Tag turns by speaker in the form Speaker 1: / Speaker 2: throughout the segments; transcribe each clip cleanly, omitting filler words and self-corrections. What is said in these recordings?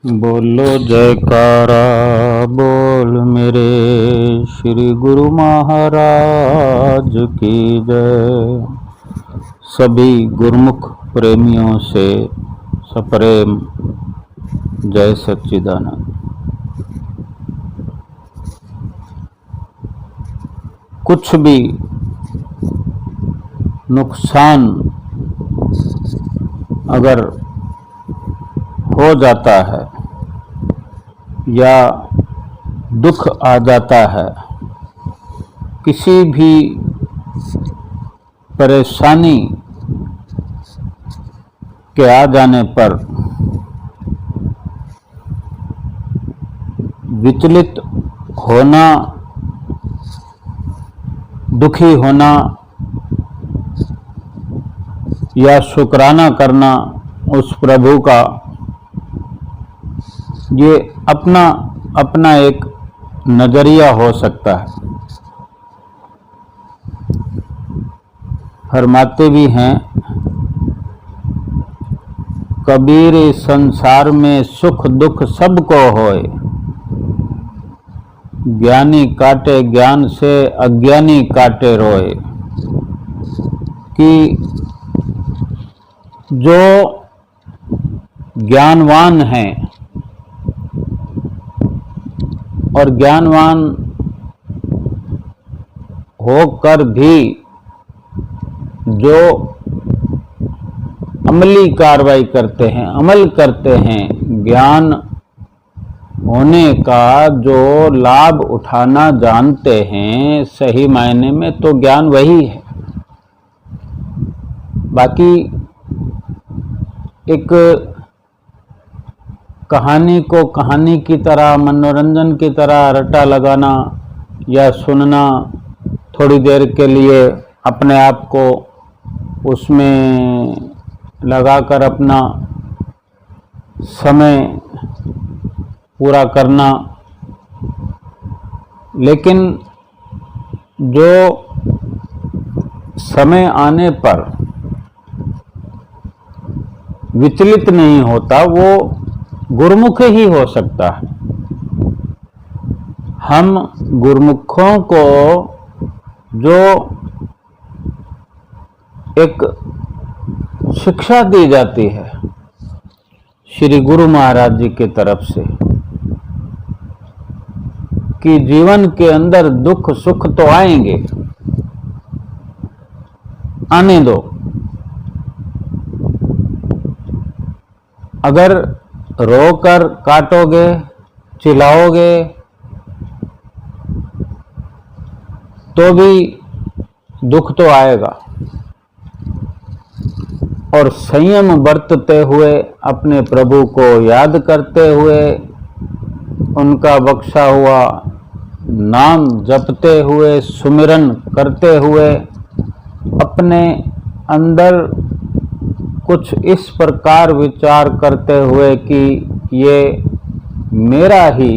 Speaker 1: बोलो जयकारा बोल मेरे श्री गुरु महाराज की जय। सभी गुरुमुख प्रेमियों से सप्रेम जय सच्चिदानंद। कुछ भी नुकसान अगर हो जाता है या दुख आ जाता है, किसी भी परेशानी के आ जाने पर विचलित होना, दुखी होना या शुक्राना करना उस प्रभु का, ये अपना अपना एक नजरिया हो सकता है। फरमाते भी हैं कबीर संसार में सुख दुख सबको होए, ज्ञानी काटे ज्ञान से अज्ञानी काटे रोए। कि जो ज्ञानवान हैं और ज्ञानवान होकर भी जो अमली कार्रवाई करते हैं, अमल करते हैं, ज्ञान होने का जो लाभ उठाना जानते हैं, सही मायने में तो ज्ञान वही है। बाकी एक कहानी को कहानी की तरह, मनोरंजन की तरह रटा लगाना या सुनना, थोड़ी देर के लिए अपने आप को उसमें लगाकर अपना समय पूरा करना, लेकिन जो समय आने पर विचलित नहीं होता वो गुरुमुख ही हो सकता है। हम गुरुमुखों को जो एक शिक्षा दी जाती है श्री गुरु महाराज जी की तरफ से कि जीवन के अंदर दुख सुख तो आएंगे, आने दो। अगर रोकर काटोगे, चिल्लाओगे तो भी दुख तो आएगा, और संयम बरतते हुए अपने प्रभु को याद करते हुए, उनका बख्शा हुआ नाम जपते हुए, सुमिरन करते हुए, अपने अंदर कुछ इस प्रकार विचार करते हुए कि ये मेरा ही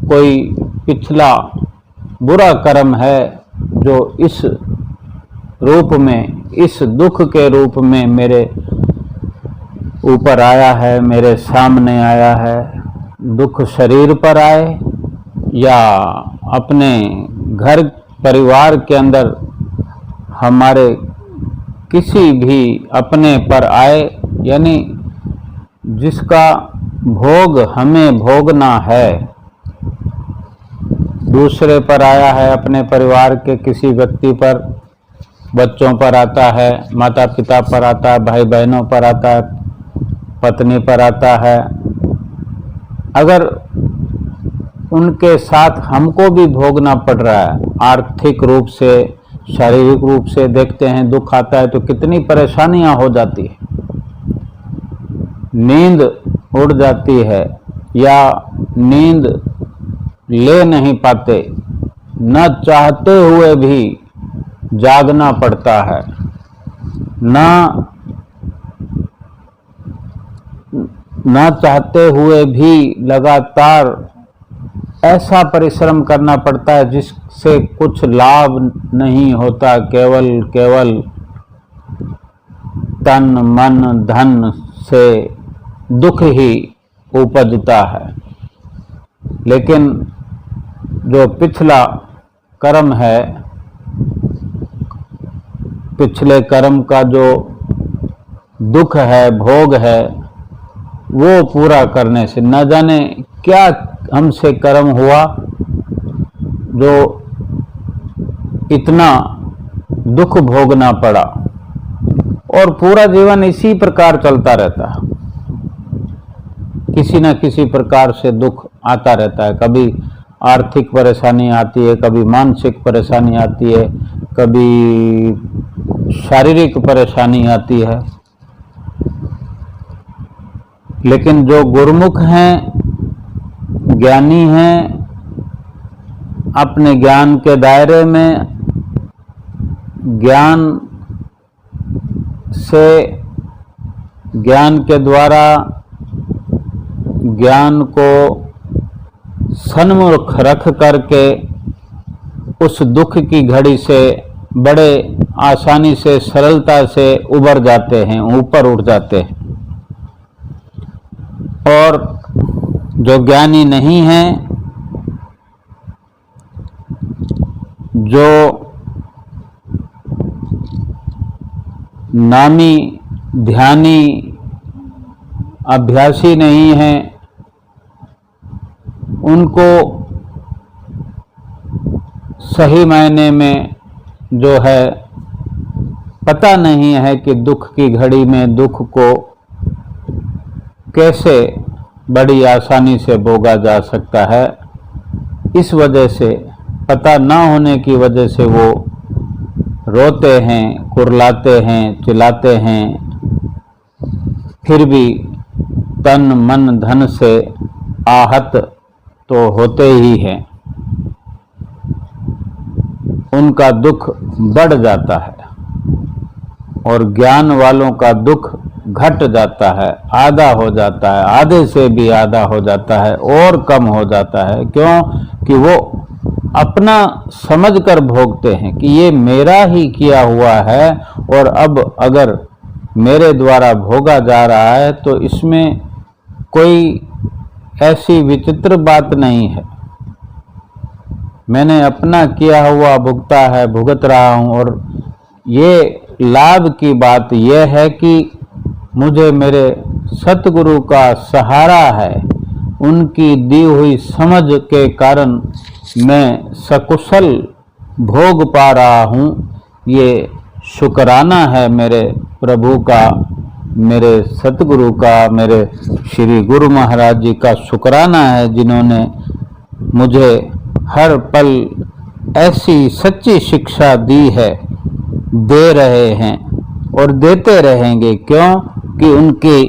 Speaker 1: कोई पिछला बुरा कर्म है जो इस रूप में, इस दुख के रूप में मेरे ऊपर आया है, मेरे सामने आया है। दुख शरीर पर आए या अपने घर परिवार के अंदर हमारे किसी भी अपने पर आए, यानी जिसका भोग हमें भोगना है, दूसरे पर आया है, अपने परिवार के किसी व्यक्ति पर, बच्चों पर आता है, माता पिता पर आता है, भाई बहनों पर आता है, पत्नी पर आता है। अगर उनके साथ हमको भी भोगना पड़ रहा है, आर्थिक रूप से, शारीरिक रूप से देखते हैं दुख आता है तो कितनी परेशानियां हो जाती है, नींद उड़ जाती है या नींद ले नहीं पाते, न चाहते हुए भी जागना पड़ता है, न चाहते हुए भी लगातार ऐसा परिश्रम करना पड़ता है जिससे कुछ लाभ नहीं होता, केवल तन मन धन से दुख ही उपजता है। लेकिन जो पिछला कर्म है, पिछले कर्म का जो दुख है, भोग है, वो पूरा करने से न जाने क्या हमसे कर्म हुआ जो इतना दुख भोगना पड़ा, और पूरा जीवन इसी प्रकार चलता रहता है। किसी न किसी प्रकार से दुख आता रहता है। कभी आर्थिक परेशानी आती है, कभी मानसिक परेशानी आती है, कभी शारीरिक परेशानी आती है। लेकिन जो गुरुमुख हैं, ज्ञानी हैं, अपने ज्ञान के दायरे में ज्ञान से, ज्ञान के द्वारा ज्ञान को सन्मुख रख करके उस दुख की घड़ी से बड़े आसानी से, सरलता से उबर जाते हैं, ऊपर उठ जाते हैं। और जो ज्ञानी नहीं हैं, जो नामी ध्यानी अभ्यासी नहीं हैं, उनको सही मायने में जो है पता नहीं है कि दुख की घड़ी में दुख को कैसे बड़ी आसानी से भोगा जा सकता है। इस वजह से, पता ना होने की वजह से वो रोते हैं, कुरलाते हैं, चिल्लाते हैं, फिर भी तन मन धन से आहत तो होते ही हैं। उनका दुख बढ़ जाता है और ज्ञान वालों का दुख घट जाता है, आधा हो जाता है, आधे से भी आधा हो जाता है और कम हो जाता है। क्यों? कि वो अपना समझकर भोगते हैं कि ये मेरा ही किया हुआ है, और अब अगर मेरे द्वारा भोगा जा रहा है तो इसमें कोई ऐसी विचित्र बात नहीं है। मैंने अपना किया हुआ भुगता है, भुगत रहा हूँ। और ये लाभ की बात यह है कि मुझे मेरे सतगुरु का सहारा है, उनकी दी हुई समझ के कारण मैं सकुशल भोग पा रहा हूँ। ये शुक्राना है मेरे प्रभु का, मेरे सतगुरु का, मेरे श्री गुरु महाराज जी का शुक्राना है, जिन्होंने मुझे हर पल ऐसी सच्ची शिक्षा दी है, दे रहे हैं और देते रहेंगे। क्यों? कि उनके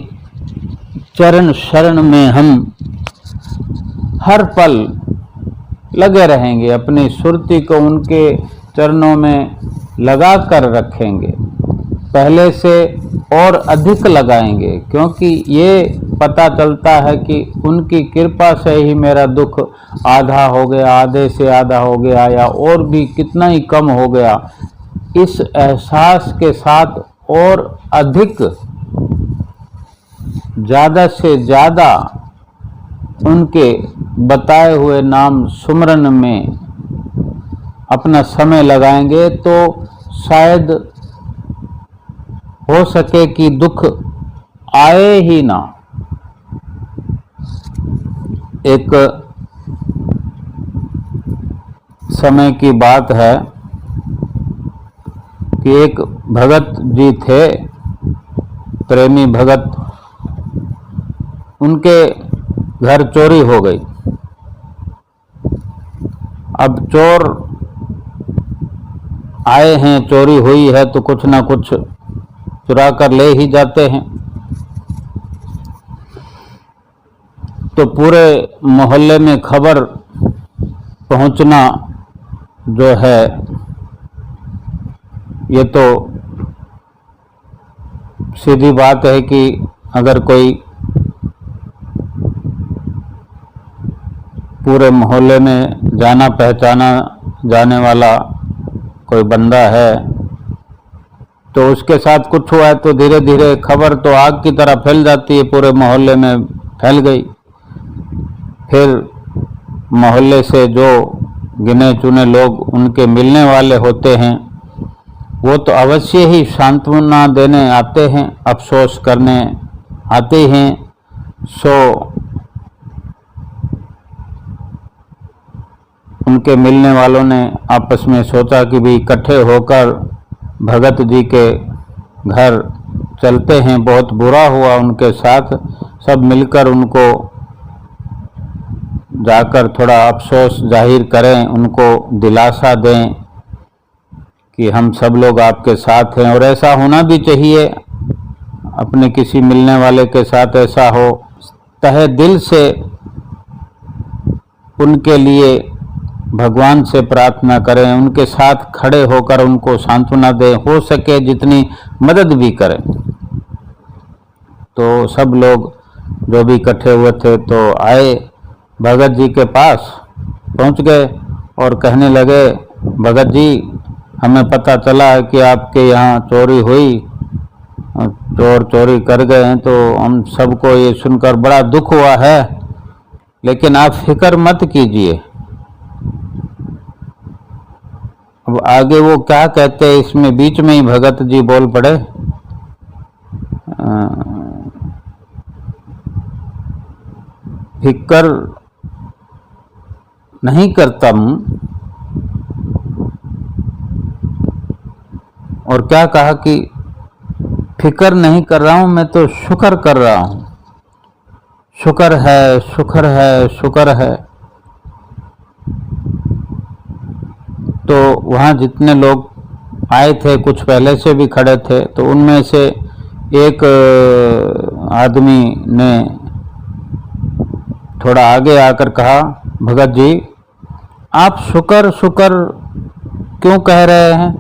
Speaker 1: चरण शरण में हम हर पल लगे रहेंगे, अपनी सुरती को उनके चरणों में लगा कर रखेंगे, पहले से और अधिक लगाएंगे। क्योंकि ये पता चलता है कि उनकी कृपा से ही मेरा दुख आधा हो गया, आधे से आधा हो गया, या और भी कितना ही कम हो गया। इस एहसास के साथ और अधिक, ज़्यादा से ज़्यादा उनके बताए हुए नाम सुमरन में अपना समय लगाएंगे तो शायद हो सके कि दुख आए ही ना। एक समय की बात है कि एक भगत जी थे, प्रेमी भगत, उनके घर चोरी हो गई। अब चोर आए हैं, चोरी हुई है तो कुछ ना कुछ चुरा कर ले ही जाते हैं। तो पूरे मोहल्ले में खबर पहुंचना जो है, ये तो सीधी बात है कि अगर कोई पूरे मोहल्ले में जाना पहचाना जाने वाला कोई बंदा है तो उसके साथ कुछ हुआ है तो धीरे धीरे खबर तो आग की तरह फैल जाती है, पूरे मोहल्ले में फैल गई। फिर मोहल्ले से जो गिने चुने लोग उनके मिलने वाले होते हैं वो तो अवश्य ही सांत्वना देने आते हैं, अफसोस करने आते हैं। सो उनके मिलने वालों ने आपस में सोचा कि भी इकट्ठे होकर भगत जी के घर चलते हैं। बहुत बुरा हुआ उनके साथ, सब मिलकर उनको जाकर थोड़ा अफसोस जाहिर करें, उनको दिलासा दें कि हम सब लोग आपके साथ हैं। और ऐसा होना भी चाहिए, अपने किसी मिलने वाले के साथ ऐसा हो, तहे दिल से उनके लिए भगवान से प्रार्थना करें, उनके साथ खड़े होकर उनको सांत्वना दें, हो सके जितनी मदद भी करें। तो सब लोग जो भी इकट्ठे हुए थे तो आए, भगत जी के पास पहुंच गए और कहने लगे, भगत जी हमें पता चला है कि आपके यहाँ चोरी हुई, चोर चोरी कर गए हैं, तो हम सबको ये सुनकर बड़ा दुख हुआ है, लेकिन आप फिक्र मत कीजिए। अब आगे वो क्या कहते हैं, इसमें बीच में ही भगत जी बोल पड़े, फिक्र नहीं करता हूं, और क्या कहा कि फिक्र नहीं कर रहा हूं, मैं तो शुक्र कर रहा हूं। शुक्र है, शुक्र है, शुक्र है। तो वहाँ जितने लोग आए थे, कुछ पहले से भी खड़े थे, तो उनमें से एक आदमी ने थोड़ा आगे आकर कहा, भगत जी आप शुक्र शुक्र क्यों कह रहे हैं?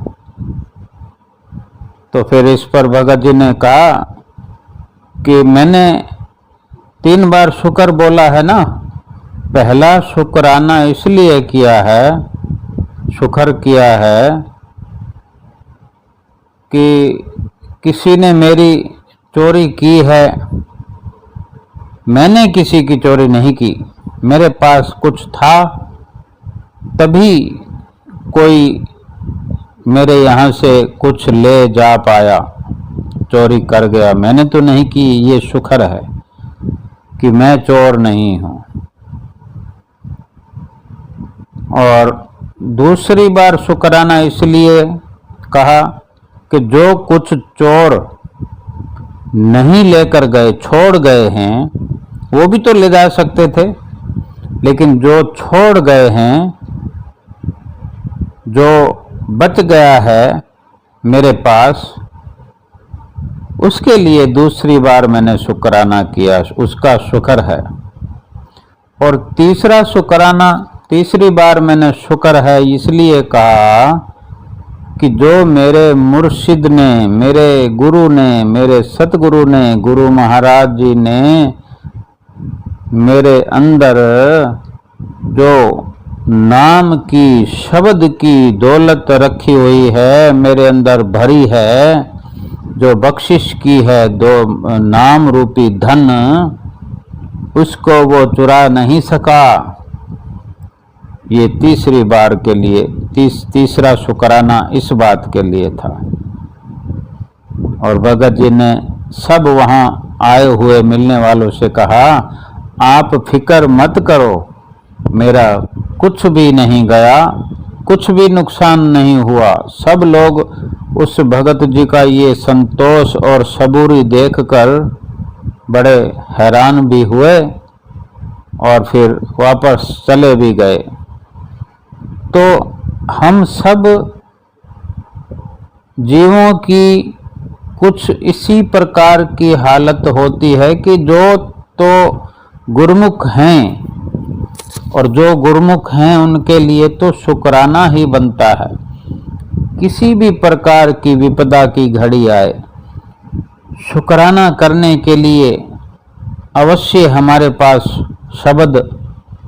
Speaker 1: तो फिर इस पर भगत जी ने कहा कि मैंने 3 बार शुक्र बोला है ना। पहला शुक्राना इसलिए किया है, शुक्र किया है कि किसी ने मेरी चोरी की है, मैंने किसी की चोरी नहीं की। मेरे पास कुछ था तभी कोई मेरे यहाँ से कुछ ले जा पाया, चोरी कर गया, मैंने तो नहीं की। ये शुक्र है कि मैं चोर नहीं हूँ। और दूसरी बार शुक्राना इसलिए कहा कि जो कुछ चोर नहीं लेकर गए, छोड़ गए हैं, वो भी तो ले जा सकते थे, लेकिन जो छोड़ गए हैं, जो बच गया है मेरे पास, उसके लिए दूसरी बार मैंने शुक्राना किया, उसका शुक्र है। और तीसरा शुक्राना, तीसरी बार मैंने शुक्र है इसलिए कहा कि जो मेरे मुर्शिद ने, मेरे गुरु ने, मेरे सतगुरु ने, गुरु महाराज जी ने मेरे अंदर जो नाम की, शब्द की दौलत रखी हुई है, मेरे अंदर भरी है, जो बख्शिश की है, दो नाम रूपी धन, उसको वो चुरा नहीं सका। ये तीसरी बार के लिए, तीसरा शुक्राना इस बात के लिए था। और भगत जी ने सब वहाँ आए हुए मिलने वालों से कहा, आप फिक्र मत करो, मेरा कुछ भी नहीं गया, कुछ भी नुकसान नहीं हुआ। सब लोग उस भगत जी का ये संतोष और सबूरी देखकर बड़े हैरान भी हुए और फिर वापस चले भी गए। तो हम सब जीवों की कुछ इसी प्रकार की हालत होती है कि जो तो गुरमुख हैं, और जो गुरमुख हैं उनके लिए तो शुक्राना ही बनता है। किसी भी प्रकार की विपदा की घड़ी आए, शुक्राना करने के लिए अवश्य हमारे पास शब्द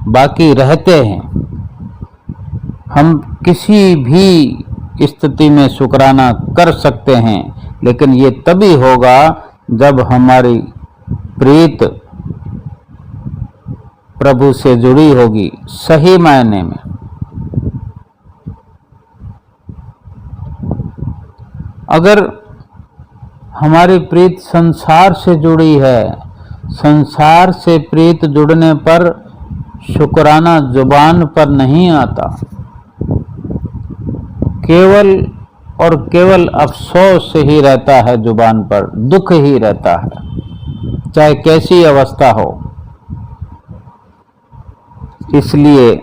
Speaker 1: बाकी रहते हैं। हम किसी भी स्थिति में शुक्राना कर सकते हैं, लेकिन ये तभी होगा जब हमारी प्रीत प्रभु से जुड़ी होगी सही मायने में। अगर हमारी प्रीत संसार से जुड़ी है, संसार से प्रीत जुड़ने पर शुक्राना जुबान पर नहीं आता, केवल और केवल अफसोस ही रहता है जुबान पर, दुख ही रहता है, चाहे कैसी अवस्था हो। इसलिए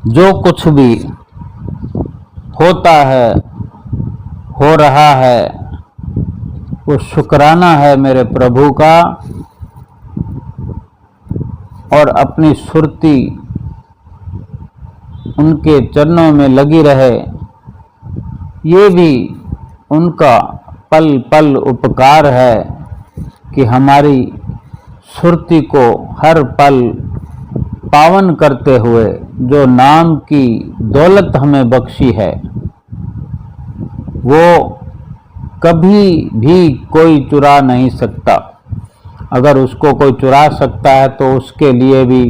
Speaker 1: जो कुछ भी होता है, हो रहा है, वो शुक्राना है मेरे प्रभु का, और अपनी सुरती उनके चरणों में लगी रहे, ये भी उनका पल पल उपकार है कि हमारी सुरती को हर पल पावन करते हुए जो नाम की दौलत हमें बख्शी है, वो कभी भी कोई चुरा नहीं सकता। अगर उसको कोई चुरा सकता है तो उसके लिए भी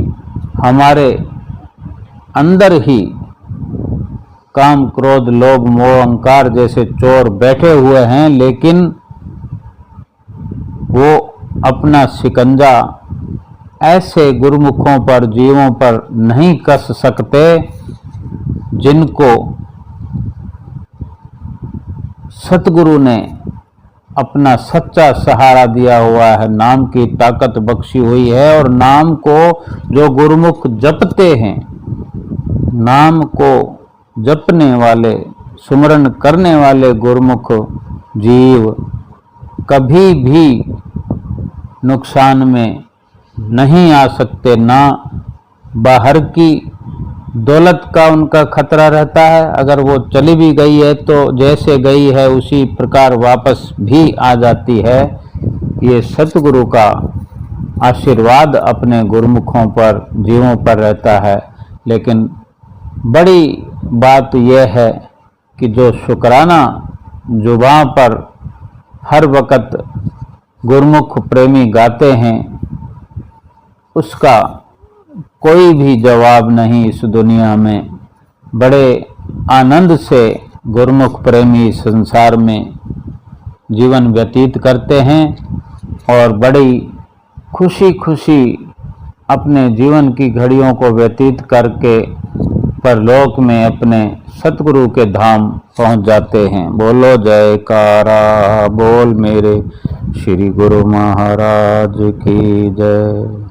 Speaker 1: हमारे अंदर ही काम, क्रोध, लोभ, मोह, अहंकार जैसे चोर बैठे हुए हैं, लेकिन वो अपना शिकंजा ऐसे गुरुमुखों पर, जीवों पर नहीं कस सकते जिनको सतगुरु ने अपना सच्चा सहारा दिया हुआ है, नाम की ताकत बख्शी हुई है। और नाम को जो गुरुमुख जपते हैं, नाम को जपने वाले, सुमरन करने वाले गुरुमुख जीव कभी भी नुकसान में नहीं आ सकते। ना बाहर की दौलत का उनका खतरा रहता है, अगर वो चली भी गई है तो जैसे गई है उसी प्रकार वापस भी आ जाती है। ये सतगुरु का आशीर्वाद अपने गुरुमुखों पर, जीवों पर रहता है। लेकिन बड़ी बात यह है कि जो शुक्राना जुबां पर हर वक्त गुरुमुख प्रेमी गाते हैं, उसका कोई भी जवाब नहीं इस दुनिया में। बड़े आनंद से गुरुमुख प्रेमी संसार में जीवन व्यतीत करते हैं और बड़ी खुशी खुशी अपने जीवन की घड़ियों को व्यतीत करके परलोक में अपने सतगुरु के धाम पहुंच जाते हैं। बोलो जयकारा बोल मेरे श्री गुरु महाराज की जय।